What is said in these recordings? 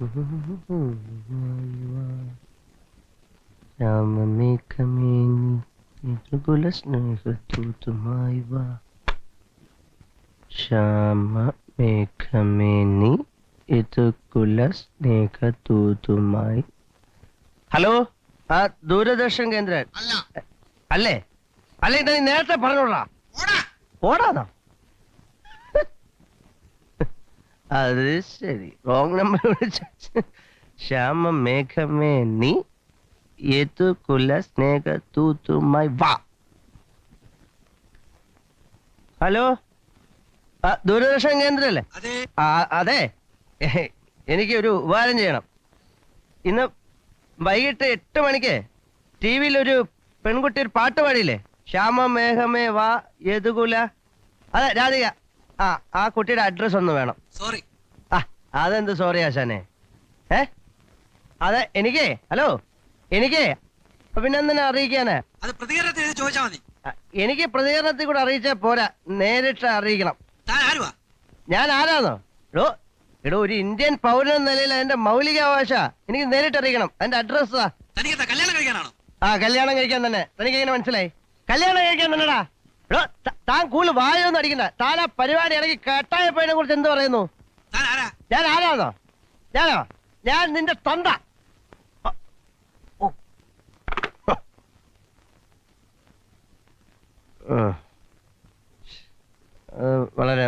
Hello, ആ ദൂരദർശൻ കേന്ദ്രൻ അല്ലേ? അല്ലേ നീ നേരത്തെ പറഞ്ഞോടാ. ഓടാന്നോ? അത് ശരി, റോങ് നമ്പർ വിളിച്ച. ശ്യാമ മേഘമേ നീ ഏതു കുല സ്നേഹ തൂത്തുമായി വാ. ഹലോ, ദൂരദർശൻ കേന്ദ്രല്ലേ? അതെ, എനിക്ക് ഒരു ഉപകാരം ചെയ്യണം. ഇന്ന് വൈകിട്ട് 8 മണിക്ക് ടി വിയിൽ ഒരു പെൺകുട്ടി ഒരു പാട്ട് പാടിയില്ലേ? ശ്യാമ മേഘമേ വാ യദുകുല. അതെ, രാധിക. ആ കുട്ടിയുടെ അഡ്രസ് ഒന്ന് വേണം. സോറി. അതെന്ത് സോറി ആശാനെ? അതെ, എനിക്ക് ഹലോ, എനിക്ക് പിന്നെ എന്തിനാ അറിയിക്കാന്? അത് പ്രതികരണത്തിൽ ചോദിച്ചാൽ മതി. എനിക്ക് പ്രതികരണത്തിൽ കൂടെ അറിയിച്ചാൽ പോരാ, നേരിട്ട് അറിയിക്കണം. ഞാൻ ആരാന്നോ? എടോ, ഒരു ഇന്ത്യൻ പൗരൻ എന്ന നിലയിൽ അതിന്റെ മൗലികാവകാശ എനിക്ക് നേരിട്ട് അറിയിക്കണം. അതിന്റെ അഡ്രസ് കല്യാണം കഴിക്കാനാണോ? കല്യാണം കഴിക്കാൻ തന്നെ. തനിക്ക് എങ്ങനെ മനസ്സിലായി? കല്യാണം കഴിക്കാൻ തന്നെടാ. എടോ, താൻ കൂടുതൽ വായൊന്നും അടിക്കണ്ട. താൻ ആ പരിപാടി ഇറങ്ങി കട്ടായപ്പോയതിനെ കുറിച്ച് എന്ത് പറയുന്നു? ഞാൻ ആരാന്നോ? ഞാൻ നിന്റെ തന്ത. വളരെ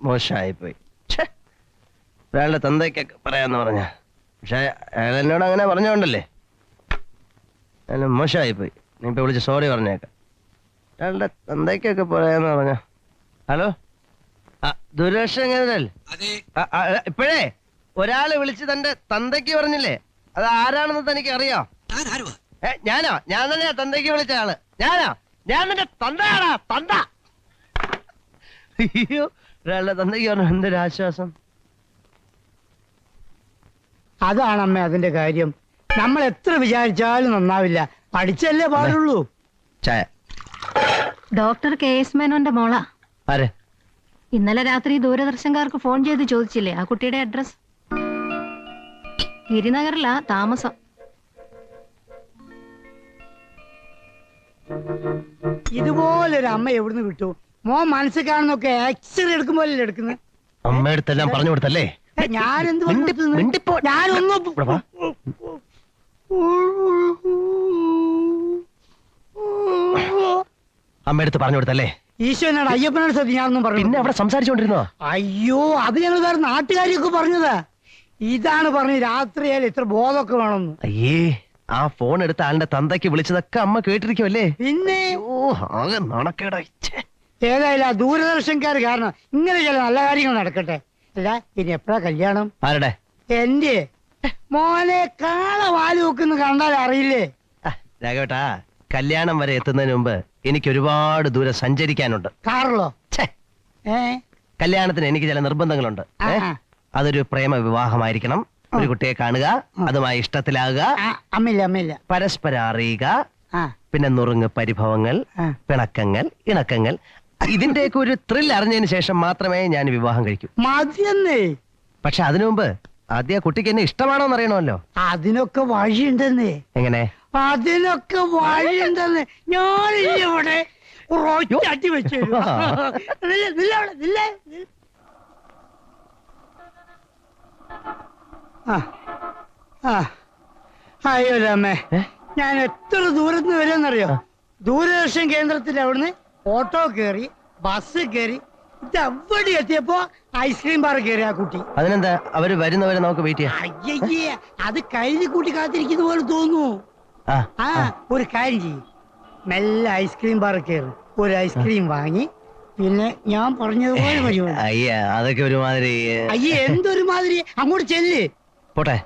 മോശമായിപ്പോയി. ഒരാളുടെ തന്തയ്ക്കൊക്കെ പറയാന്ന് പറഞ്ഞ, പക്ഷെ അയാൾ എന്നോട് അങ്ങനെ പറഞ്ഞോണ്ടല്ലേ അയാൾ മോശമായിപ്പോയി. നീ ഇപ്പൊ വിളിച്ച് സോറി പറഞ്ഞേക്കാം. ഒരാളുടെ തന്തയ്ക്കൊക്കെ പറയാന്ന് പറഞ്ഞ. ഹലോ, ദൂരദർശൻ കേന്ദ്രല്ലേ? ഇപ്പോഴേ ഒരാള് വിളിച്ച് തന്റെ തന്തയ്ക്ക് പറഞ്ഞില്ലേ? അത് ആരാണെന്ന് തനിക്ക് അറിയോ? ഞാനോ? ഞാൻ തന്നെയാ തന്തയ്ക്ക് വിളിച്ച ആള്. ഞാൻ നിന്റെ തന്തയാടാ, തന്ത. അയ്യോ, ഒരാളുടെ തന്തയ്ക്ക് പറഞ്ഞു. എന്തൊരാശ്വാസം. അതാണ് അമ്മ അതിന്റെ കാര്യം. നമ്മൾ എത്ര വിചാരിച്ചാലും നന്നാവില്ല. പഠിച്ചല്ലേ പാടുള്ളൂ. ചായ. ഡോക്ടർ KS മേനോന്റെ മോളാ. ആരെ? ഇന്നലെ രാത്രി ദൂരദർശൻകാർക്ക് ഫോൺ ചെയ്ത് ചോദിച്ചില്ലേ ആ കുട്ടിയുടെ അഡ്രസ്? ഗിരിനഗറിലാ താമസം. ഇതുപോലൊരു അമ്മ എവിടുന്ന് കിട്ടു? മോൻ മനസ്സിൽ കാണുന്നൊക്കെ എക്സ്റേ എടുക്കുമ്പോഴല്ലേ എടുക്കുന്നത്? അമ്മയടുത്തെല്ലാം പറഞ്ഞു കൊടുത്തല്ലേ? ഞാനെന്ത് അമ്മയടുത്ത് പറഞ്ഞു കൊടുത്തല്ലേ? ഈശോനോട് അയ്യപ്പനോട് സത്യം ഞാനൊന്നും പറഞ്ഞു. പിന്നെ അവിടെ സംസാരിച്ചോണ്ടിരുന്നോ? അയ്യോ, അത് ഞങ്ങൾ വേറെ നാട്ടുകാരിയൊക്കെ പറഞ്ഞതാ. ഇതാണ് പറഞ്ഞു രാത്രിയായാലും ഇത്ര ബോധമൊക്കെ വേണമെന്ന്. അയ്യേ, ആ ഫോൺ എടുത്ത ആളുടെ തന്തയ്ക്ക് വിളിച്ചതൊക്കെ അമ്മ കേട്ടിരിക്കുമല്ലേ? പിന്നെ ആകെ നാണക്കേടാ. ഏതായാലും ആ ദൂരദർശൻകാർ കാരണം ഇങ്ങനെ ചില നല്ല കാര്യങ്ങൾ നടക്കട്ടെ. അല്ല, ഇനി എപ്പോഴാ കല്യാണം? ആരുടെ? എന്റെ മോനെ കാള വാല് വെക്കുന്ന കണ്ടാൽ അറിയില്ലേ? രാഘവേട്ടാ, കല്യാണം വരെ എത്തുന്നതിന് മുമ്പ് എനിക്ക് ഒരുപാട് ദൂരം സഞ്ചരിക്കാനുണ്ട്. കാറിലോ? കല്യാണത്തിന് എനിക്ക് ചില നിർബന്ധങ്ങളുണ്ട്. അതൊരു പ്രേമ വിവാഹമായിരിക്കണം. ഒരു കുട്ടിയെ കാണുക, അതുമായി ഇഷ്ടത്തിലാകുക, അമ്മയില്ല പരസ്പരം അറിയുക, പിന്നെ നുറുങ്ങ് പരിഭവങ്ങൾ, പിണക്കങ്ങൾ, ഇണക്കങ്ങൾ, ഇതിന്റെയൊക്കെ ഒരു ത്രിൽ അറിഞ്ഞതിന് ശേഷം മാത്രമേ ഞാൻ വിവാഹം കഴിക്കൂ. മതിയെന്നേ. പക്ഷെ അതിനു മുമ്പ് ആദ്യം കുട്ടിക്ക് എന്നെ ഇഷ്ടമാണോന്ന് അറിയണമല്ലോ. അതിനൊക്കെ വഴിയുണ്ടെന്നേ. എങ്ങനെ? അതിനൊക്കെ വഴിയുണ്ടെന്ന്. ഞാനിവിടെ അടി വെച്ചു. അയ്യോ രാമേ, ഞാൻ എത്ര ദൂരത്തുനിന്ന് വരുമെന്നറിയോ? ദൂരദർശൻ കേന്ദ്രത്തിൽ അവിടുന്ന് ഓട്ടോ കയറി, ബസ് കയറി, ഇതെവിടെ എത്തിയപ്പോ ഐസ്ക്രീം ബാർ കയറി ആ കുട്ടി. അതിനെന്താ, അവര് വരുന്നവരെ നമുക്ക് വെയിറ്റ് ചെയ്യാം. അയ്യേ, അത് കഴുതി കൂട്ടി കാത്തിരിക്കുന്ന പോലെ തോന്നുന്നു. ഒരു കാര്യം ചെയ്യും, മെല്ലെ ഐസ്ക്രീം ബാർ കയറി ഒരു ഐസ്ക്രീം വാങ്ങി, പിന്നെ ഞാൻ പറഞ്ഞതുപോലെ പരിപാടി. അയ്യ, അതൊക്കെ ഒരുമാതിരി. അയ്യേ, എന്തൊരു മാതിരി. അങ്ങോട്ട് ചെല്ല്. പോട്ടെ,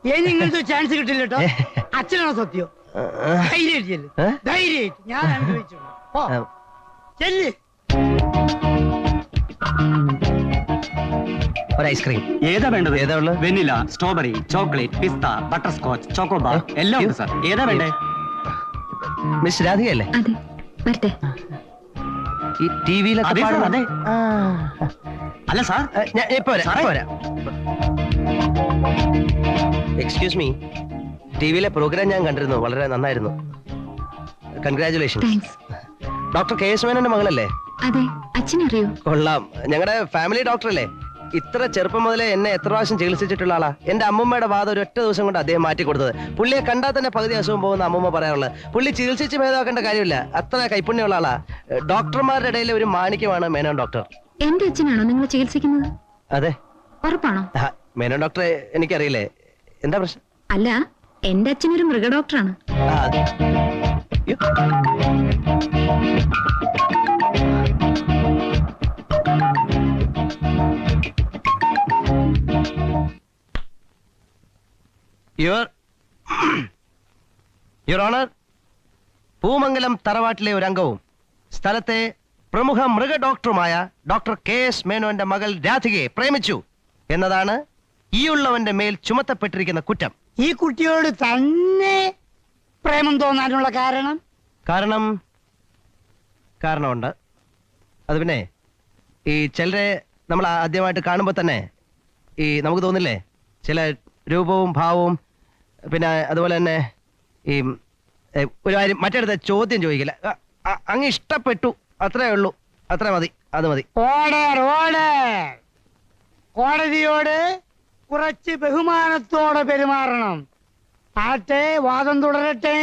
ഇനി ഇങ്ങനത്തെ ചാൻസ് കിട്ടില്ല കേട്ടോ. അച്ഛനാണോ സത്യം? ധൈര്യമായിട്ട് ചെല്ല്, ധൈര്യമായിട്ട്. ഞാൻ അനുഭവിച്ചു. ചെല്ല്. ഒരു ഐസ്ക്രീം. ഏതാ വേണ്ടത്? ഏതാ ഉള്ളത്? വെനില, സ്ട്രോബെറി, ചോക്ലേറ്റ്, പിസ്ത, ബട്ടർ സ്കോച്ച്, ചോക്കോബാർ എല്ലാം ഉണ്ട് സാർ. ഏതാ വേണ്ടേ? മിസ് രാധികയല്ലേ? അതെ, വരട്ടെ. ഈ ടിവിയിലൊക്കെ അതെ സാർ, അതെ. അല്ല സാർ, ഞാൻ ഇപ്പൊ വരാം. എക്സ്ക്യൂസ് മീ, ടിവിയിലെ പ്രോഗ്രാം ഞാൻ കണ്ടിരുന്നു, വളരെ നന്നായിരുന്നു. Congratulation. Thanks. Doctor K S മേനോന്റെ മകളല്ലേ? അതെ, അച്ഛനറിയോ? കൊള്ളാം. ഞങ്ങളുടെ ഫാമിലി ഡോക്ടറല്ലേ? ഇത്ര ചെറുപ്പം മുതലേ എന്നെ എത്ര പ്രാവശ്യം ചികിത്സിച്ചിട്ടുള്ള ആളാ. എന്റെ അമ്മൂമ്മയുടെ വാദം ഒരു ഒറ്റ ദിവസം കൊണ്ട് അദ്ദേഹം മാറ്റി കൊടുത്തത്. പുള്ളിയെ കണ്ടാൽ തന്നെ പകുതി അസുഖം പോകുന്ന അമ്മൂമ്മ പറയാറുള്ളത്. പുള്ളി ചികിത്സിച്ച് ഭേദമാക്കേണ്ട കാര്യമില്ല, അത്ര കൈപ്പുണ്യമുള്ള ആളാ. ഡോക്ടർമാരുടെ ഇടയിൽ ഒരു മാണിക്യമാണ് മേനോൻ ഡോക്ടർ. എന്റെ അച്ഛനാണോ നിങ്ങൾ ചികിത്സിക്കുന്നത്? അതെ. ഉറപ്പാണോ? മേനോൻ ഡോക്ടറെ എനിക്കറിയില്ലേ, എന്താ പ്രശ്നം? അല്ല, എന്റെ അച്ഛനൊരു മൃഗ ഡോക്ടറാണ്. യ്യോ. യുവർ ഓണർ, പൂമംഗലം തറവാട്ടിലെ ഒരു അംഗവും സ്ഥലത്തെ പ്രമുഖ മൃഗ ഡോക്ടറുമായ ഡോക്ടർ കെ എസ് മേനോന്റെ മകൾ രാധികയെ പ്രേമിച്ചു എന്നതാണ് ഈ ഉള്ളവന്റെ മേൽ ചുമത്തപ്പെട്ടിരിക്കുന്ന കുറ്റം. ഈ കുട്ടിയോട് തന്നെ പ്രേമം തോന്നാനുള്ള കാരണം? കാരണമുണ്ട്. അത് പിന്നെ ഈ ചിലരെ നമ്മൾ ആദ്യമായിട്ട് കാണുമ്പോൾ തന്നെ ഈ നമുക്ക് തോന്നില്ലേ, ചില രൂപവും ഭാവവും, പിന്നെ അതുപോലെ തന്നെ ഈ ഒരു കാര്യം മറ്റടുത്ത ചോദ്യം ചോദിക്കില്ല, അങ്ങ് ഇഷ്ടപ്പെട്ടു, അത്രേ ഉള്ളൂ, അത്ര മതി, അത് മതി. Order order. കോടതിയോട് കുറച്ച് ബഹുമാനത്തോടെ പെരുമാറണം. ആട്ടെ, വാദം തുടരട്ടെ.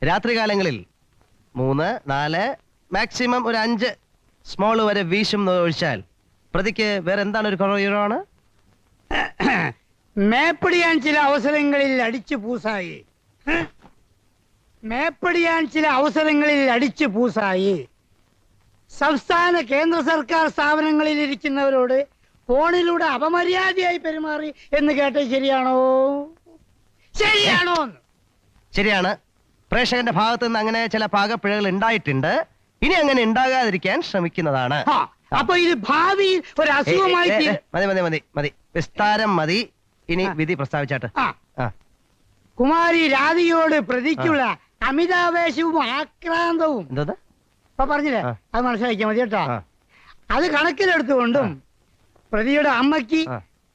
രാത്രികാലങ്ങളിൽ 3, 4, മാക്സിമം ഒരു 5 സ്മോള് വരെ വീശും ഒഴിച്ചാൽ പ്രതിക്ക് വേറെ എന്താണ് ഒരു കുറവാണ്? മേപ്പടിയാൻ ചില അവസരങ്ങളിൽ അടിച്ചു പൂസായി സംസ്ഥാന കേന്ദ്ര സർക്കാർ സ്ഥാപനങ്ങളിൽ ഇരിക്കുന്നവരോട് ഫോണിലൂടെ അപമര്യാദയായി പെരുമാറി എന്ന് കേട്ടത് ശരിയാണോ? ശരിയാണ്. പ്രേക്ഷകന്റെ ഭാഗത്ത് നിന്ന് അങ്ങനെ ചില പാകപ്പിഴകൾ ഉണ്ടായിട്ടുണ്ട്. ഇനി അങ്ങനെ ഉണ്ടാകാതിരിക്കാൻ ശ്രമിക്കുന്നതാണ്. അപ്പൊ ഇത് ഭാവിയിൽ ഒരു അസുഖമായി മതി, വിസ്താരം മതി. ഇനി വിധി പ്രസ്താവിച്ചാട്ട്. കുമാരി രാധികയോട് പ്രതിക്കുള്ള അമിതാവേശവും ആക്രാന്തവും എന്താ ഇപ്പൊ പറഞ്ഞില്ലേ, അത് മനസ്സിലാക്കിയാൽ മതി കേട്ടോ. അത് കണക്കിലെടുത്തുകൊണ്ടും പ്രതിയുടെ അമ്മയ്ക്ക്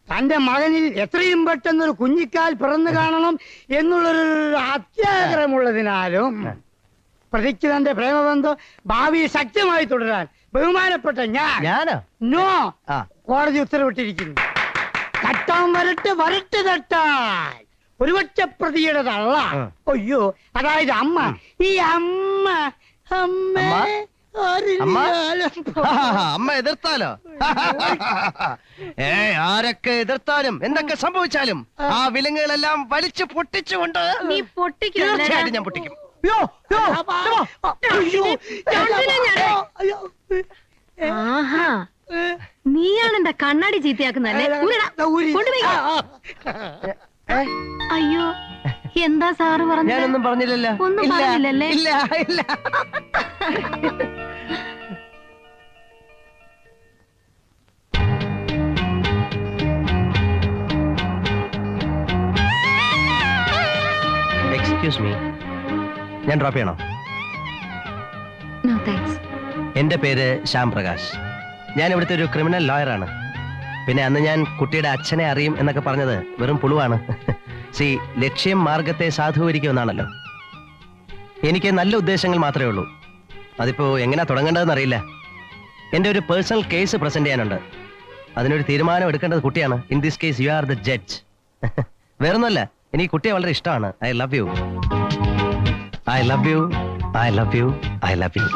തന്റെ മകനിൽ എത്രയും പെട്ടെന്നൊരു കുഞ്ഞിക്കാൽ പിറന്നു കാണണം എന്നുള്ളൊരു അത്യാഗ്രഹമുള്ളതിനാലും പ്രതിക്ക് തന്റെ പ്രേമബന്ധം ഭാവിയിൽ ശക്തമായി തുടരാൻ ബഹുമാനപ്പെട്ട ഞാൻ കോടതി ഉത്തരവിട്ടിരിക്കുന്നു. തട്ടാൻ വരട്ട് തട്ടാൻ ഒരുപക്ഷ പ്രതിയുടെ തള്ള, അയ്യോ അതായത് അമ്മ, ഈ അമ്മ എതിർത്താലോ? ആരൊക്കെ എതിർത്താലും എന്തൊക്കെ സംഭവിച്ചാലും ആ വിലങ്ങുകളെല്ലാം വലിച്ചു പൊട്ടിച്ചുകൊണ്ട് തീർച്ചയായിട്ടും ഞാൻ പൊട്ടിക്കും. നീയാണ് എന്റെ കണ്ണാടി ചീത്തയാക്കുന്നല്ലേ? അയ്യോ, എന്താ സാറ് പറഞ്ഞു? ഞാനൊന്നും പറഞ്ഞില്ലല്ലോ. ഒന്നും പറഞ്ഞില്ലല്ലേ? ഇല്ല. എക്സ്ക്യൂസ് മീ, ഞാൻ ഡ്രോപ്പ് ചെയ്യണോ? No thanks. എന്റെ പേര് ശ്യാം പ്രകാശ്. ഞാൻ ഇവിടുത്തെ ഒരു ക്രിമിനൽ ലോയറാണ്. പിന്നെ അന്ന് ഞാൻ കുട്ടിയുടെ അച്ഛനെ അറിയും എന്നൊക്കെ പറഞ്ഞത് വെറും പുളുവാണ്. ലക്ഷ്യം മാർഗത്തെ സാധൂകരിക്കുമെന്നാണല്ലോ. എനിക്ക് നല്ല ഉദ്ദേശങ്ങൾ മാത്രമേ ഉള്ളൂ. അതിപ്പോ എങ്ങനെയാ തുടങ്ങേണ്ടതെന്ന് അറിയില്ല. എന്റെ ഒരു പേഴ്സണൽ കേസ് പ്രസന്റ് ചെയ്യാനുണ്ട്. അതിനൊരു തീരുമാനം എടുക്കേണ്ടത് കുട്ടിയാണ്. In this case you are the judge. വേറൊന്നുമല്ല, എനിക്ക് കുട്ടിയെ വളരെ ഇഷ്ടമാണ്. I love you, I love you, I love you, I love you,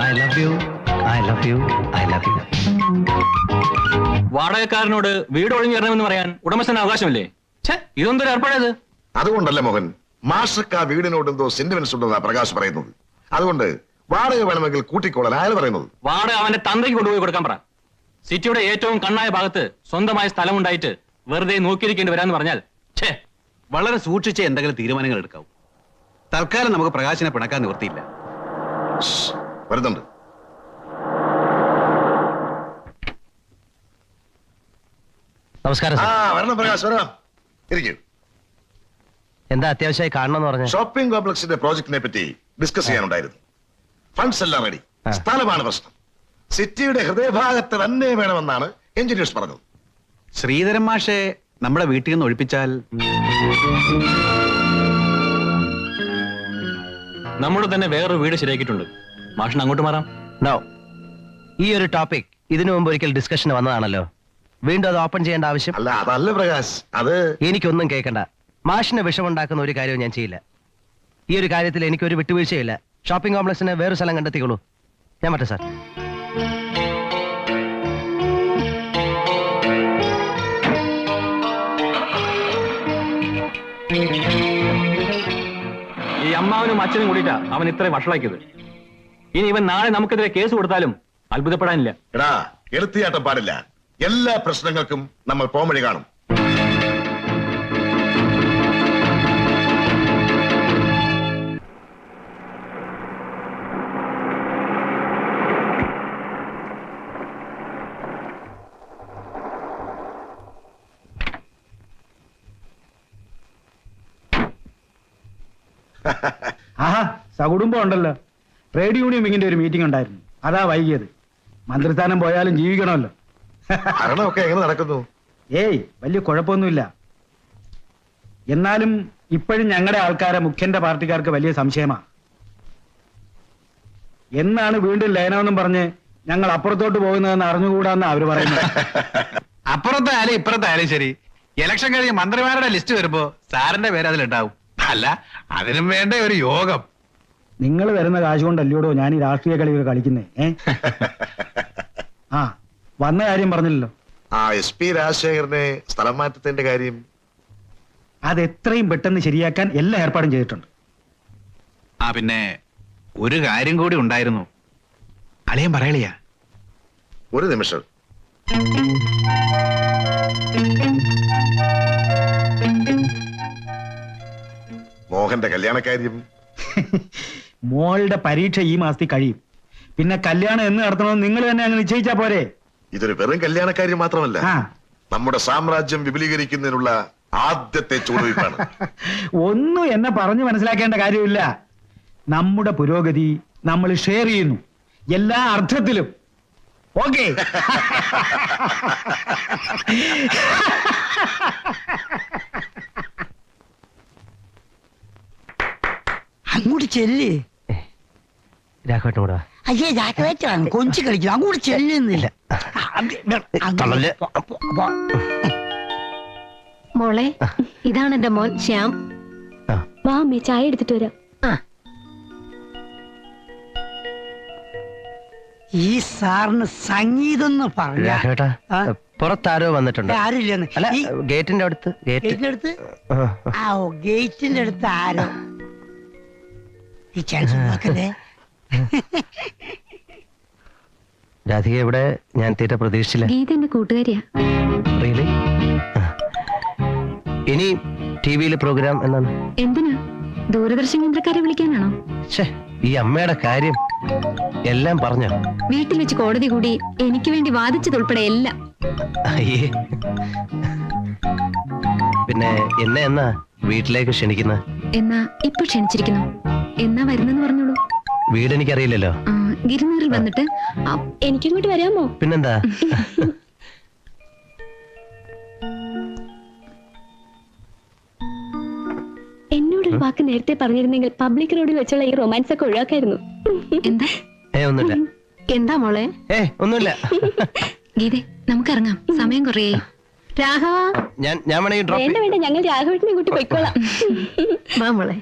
I love you, I love you, I love you. വാടകക്കാരനോട് വീട് ഒഴിഞ്ഞു തരണമെന്ന് പറയാൻ ഉടമസ്ഥന് അവകാശമില്ലേ? ഇതൊന്തൊരു ഏർപ്പാടേത്? അതുകൊണ്ടല്ല മോഹൻ, മാസ്റ്റർക്ക് ആ വീടിനോട് എന്തോ സെന്റിമെന്റ്സ് ഉണ്ടെന്നാ പ്രകാശ് പറയുന്നത്. അതുകൊണ്ട് വാടക വേണമെങ്കിൽ കൂട്ടിക്കോളാൻ അയാൾ പറയുന്നത്. വാടക അവന്റെ തന്തയ്ക്ക് കൊണ്ടുപോയി കൊടുക്കാൻ പറ. സിറ്റിയുടെ ഏറ്റവും കണ്ണായ ഭാഗത്ത് സ്വന്തമായ സ്ഥലമുണ്ടായിട്ട് വെറുതെ നോക്കിയിരിക്കേണ്ടി വരാന്ന് പറഞ്ഞാൽ വളരെ സൂക്ഷിച്ച് എന്തെങ്കിലും തീരുമാനങ്ങൾ എടുക്കാവൂ. തൽക്കാലം നമുക്ക് പ്രകാശിനെ പിണക്കാൻ നിവൃത്തിയില്ല. വരുന്നുണ്ട്. നമസ്കാരം. വരണം പ്രകാശ്, വരണം. ഇരിക്കൂ. എന്താ അത്യാവശ്യമായി കാണണമെന്ന് പറഞ്ഞു? ഷോപ്പിംഗ് കോംപ്ലക്സിന്റെ പ്രോജക്റ്റിനെ പറ്റി ഡിസ്കസ് ചെയ്യാനുണ്ടായിരുന്നു. ഫണ്ട്സ് എല്ലാം റെഡി. സ്ഥലമാണ് പ്രശ്നം. സിറ്റിയുടെ ഹൃദയഭാഗത്ത് തന്നെ വേണമെന്നാണ് എഞ്ചിനീയേഴ്സ് പറഞ്ഞത്. ശ്രീധരൻ മാഷെ നമ്മുടെ വീട്ടിൽ നിന്ന് ഒഴിപ്പിച്ചാൽ നമ്മുടെ തന്നെ വേറൊരു വീട് ശരിയാക്കിയിട്ടുണ്ട്. മാഷിന് അങ്ങോട്ട് മാറാം. നോ, ഈ ഒരു ടോപ്പിക് ഇതിനു മുമ്പ് ഒരിക്കൽ ഡിസ്കഷന് വന്നതാണല്ലോ. വീണ്ടും അത് ഓപ്പൺ ചെയ്യേണ്ട ആവശ്യം അല്ല, അതല്ല പ്രകാശ്, അത് എനിക്കൊന്നും കേൾക്കണ്ട. മാഷിന് വിഷമുണ്ടാക്കുന്ന ഒരു കാര്യവും ഞാൻ ചെയ്യില്ല. ഈ ഒരു കാര്യത്തിൽ എനിക്കൊരു വിട്ടുവീഴ്ചയില്ല. ഷോപ്പിംഗ് കോംപ്ലക്സിന് വേറൊരു സ്ഥലം കണ്ടെത്തിക്കോളൂ. ഞാൻ പറ്റേ സാർ. ഈ അമ്മാവനും അച്ഛനും കൂടിയിട്ടാ അവൻ ഇത്രയും വഷളാക്കിയത്. ഇനി ഇവൻ നാളെ നമുക്കെതിരെ കേസ് കൊടുത്താലും അത്ഭുതപ്പെടാനില്ല. എടാ, എടുത്തിയാട്ടം പാടില്ല. എല്ലാ പ്രശ്നങ്ങൾക്കും നമ്മൾ പോംവഴി കാണും. ആഹാ, സകുടുംബം ഉണ്ടല്ലോ. ട്രേഡ് യൂണിയൻ വിങ്ങിന്റെ ഒരു മീറ്റിംഗ് ഉണ്ടായിരുന്നു, അതാ വൈകിയത്. മന്ത്രിസ്ഥാനം പോയാലും ജീവിക്കണമല്ലോ. ഭരണമൊക്കെ എങ്ങനെ നടക്കുന്നു? ഏയ്, വലിയ കുഴപ്പമൊന്നുമില്ല. എന്നാലും ഇപ്പോഴും ഞങ്ങളുടെ ആൾക്കാരെ മുഖ്യന്റെ പാർട്ടിക്കാർക്ക് വലിയ സംശയമാ. എന്നാണ് വീണ്ടും ലയനമെന്നും പറഞ്ഞ് ഞങ്ങൾ അപ്പുറത്തോട്ട് പോകുന്നതെന്ന് അറിഞ്ഞുകൂടാന്ന് അവര് പറയുന്നത്. അപ്പുറത്തായാലും ഇപ്പുറത്തായാലും ശരി, ഇലക്ഷൻ കഴിഞ്ഞ് മന്ത്രിമാരുടെ ലിസ്റ്റ് വരുമ്പോ സാറിന്റെ പേര് അതിലുണ്ടാവും. അല്ല, അതിനും വേണ്ട ഒരു യോഗം. നിങ്ങൾ വരുന്ന കാശ് കൊണ്ടല്ലോടോ ഞാൻ ഈ രാഷ്ട്രീയ കളിയൊക്കെ കളിക്കുന്നേ. ആ, വന്ന കാര്യം പറഞ്ഞില്ലല്ലോ. ആ SP രാജശേഖരനെ സ്ഥലം മാറ്റത്തിന്റെ കാര്യം അത് എത്രയും പെട്ടെന്ന് ശരിയാക്കാൻ എല്ലാ ഏർപ്പാടും ചെയ്തിട്ടുണ്ട്. ആ, പിന്നെ ഒരു കാര്യം കൂടി ഉണ്ടായിരുന്നു. അളിയൻ പറയളിയാ. ഒരു നിമിഷം. മോഹന്റെ കല്യാണക്കാര്യം മോളുടെ പരീക്ഷ ഈ മാസത്തിൽ കഴിയും. പിന്നെ കല്യാണം എന്ന് നടത്തണമെന്ന് നിങ്ങൾ തന്നെ അങ്ങ് നിശ്ചയിച്ചാ പോരെ. ഇതൊരു വെറും കല്യാണക്കാര്യം മാത്രമല്ല, ആ, നമ്മുടെ സാമ്രാജ്യം വിപുലീകരിക്കുന്നതിനുള്ള ആദ്യത്തെ ചുവടുവയ്പ്പാണ്. ഒന്നും എന്നെ പറഞ്ഞു മനസ്സിലാക്കേണ്ട കാര്യമില്ല. നമ്മുടെ പുരോഗതി നമ്മൾ ഷെയർ ചെയ്യുന്നു എല്ലാ അർത്ഥത്തിലും. ഓക്കെ. അങ്ങോട്ട് ചെല്ല്. രാഘവേട്ടൻ കൂടെ വാ. അയ്യേ, ജാക്കവേറ്റാണ് കൊഞ്ചു കളിക്കും. അങ്ങോട്ട് ചെല്ലുന്നില്ല. തള്ളല്. മോളെ, ഇതാണ് എന്റെ മോൻ ശ്യാം. ആ, വാ അമ്മേ, ചായ എടുത്തിട്ട് വരാം. ഈ സാറിന് സംഗീതം എന്ന് പറഞ്ഞ രാഘവേട്ടാ, ആ? പുറത്താരോ വന്നിട്ടുണ്ട്. ആരുമില്ലെന്ന്. അല്ല, ഈ ഗേറ്റിന്റെ അടുത്ത്. ഗേറ്റിന്റെ അടുത്ത്. ആ, ആ, ഓ, ഗേറ്റിന്റെ അടുത്ത് ആരോ. ഈ ചാൻസ് നോക്കല്ലേ. രാധിക ഇവിടെ ഞാൻ തീരെ പ്രതീക്ഷിച്ചില്ല. ഗീത എന്റെ കൂട്ടുകാരിയാ. Really? ആ. ഇനി TV-യിൽ പ്രോഗ്രാം എന്നാണ്? എന്തിനാ? ദൂരദർശൻ കേന്ദ്രക്കാരെ വിളിക്കാനാണോ? ഛേ, ഈ അമ്മയുടെ കാര്യം എല്ലാം പറഞ്ഞോ? വീട്ടിൽ വെച്ച് കോടതി കൂടി എനിക്ക് വേണ്ടി വാദിച്ചതുൾപ്പെടെ എല്ലാം. അയ്യേ, പിന്നെ എന്നെ എന്നാ വീട്ടിലേക്ക് ക്ഷണിക്കുന്ന? എന്നാ ഇപ്പൊ ക്ഷണിച്ചിരിക്കുന്നു. എന്നാ വരുന്നെന്ന് പറഞ്ഞോളൂ. വീട് എനിക്കറിയില്ലല്ലോ. ഗിരിനഗറിൽ വന്നിട്ട് എനിക്കിങ്ങോട്ട് വരാമോ? പിന്നെന്താ. എന്നോടൊരു വാക്ക് നേരത്തെ പറഞ്ഞിരുന്നെങ്കിൽ പബ്ലിക് റോഡിൽ വെച്ചുള്ള ഈ റൊമാൻസ് ഒക്കെ ഒഴിവാക്കായിരുന്നു. എന്താ? ഒന്നുമില്ല. എന്താ മോളെ? ഒന്നുമില്ല. ഗീതേ, നമുക്കിറങ്ങാം, സമയം കുറയായി. രാഘവ, ഞാൻ വേണമെങ്കിൽ ഡ്രോപ്പ് വേണ്ട വേണ്ട, ഞങ്ങൾ രാഘവേട്ടനെ കൂട്ടി പോയിക്കോളാം. വാ മോളെ.